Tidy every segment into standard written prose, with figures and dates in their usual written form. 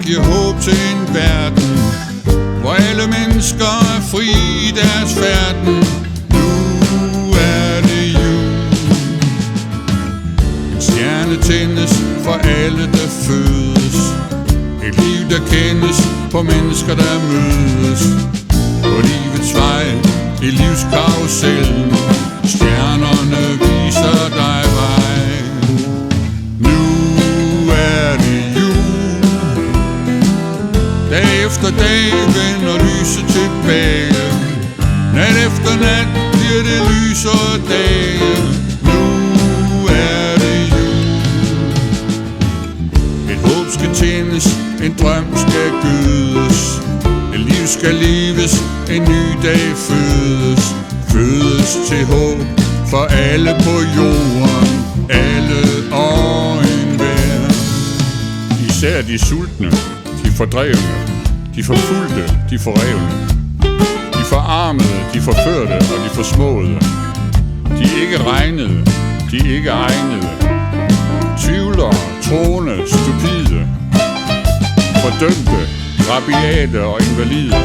giver håb til en verden, hvor alle mennesker er fri i deres færden. Nu er det jul. En stjerne tændes for alle, der fødes. Et liv, der kendes på mennesker, der mødes. På livets vej, i livskarusellen, stjernerne viser dig vej. Nu er det jul. Dag efter dag vender lyset tilbage. Nat efter nat bliver det lysere dage. Nu er det jul. Et håb skal tændes, en drøm skal gødes. Et liv skal leves, en ny dag fødes. Fødes til håb for alle på jorden, alle og enhver. Især de sultne, de fordrevne, de forfulgte, de forrevne, de forarmede, de forførte og de forsmåede, de ikke regnede, de ikke egnede, tvivlere, troende, stupide, fordømte, rabiate og invalide,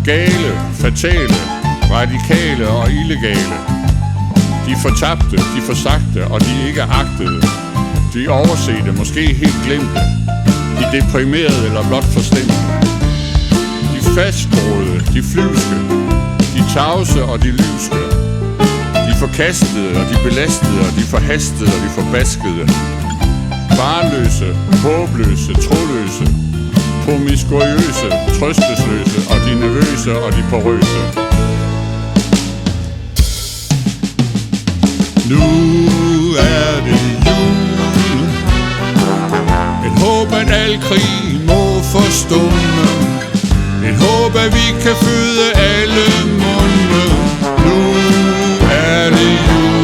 gale, fatale, radikale og illegale, de fortabte, de forsagte og de ikke agtede, de oversete, måske helt glemte, de deprimerede eller blot forstemte, de fastgroede, de flyvske, de tavse og de lyvske, de forkastede og de belastede og de forhastede og de forbaskede, barnløse, håbløse, troløse, promiskuøse, trøstesløse og de nervøse og de porøse. Nu er det jul. Et håb, at al krig må forstumme. Et håb, at vi kan føde alle munde. Nu er det jul.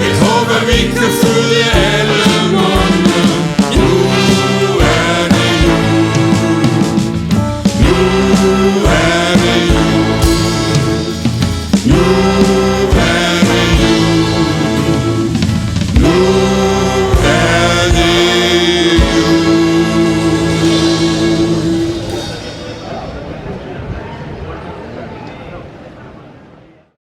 Et håb, at vi kan føde alle munde. Nu er det jul. Nu er det jul. Nu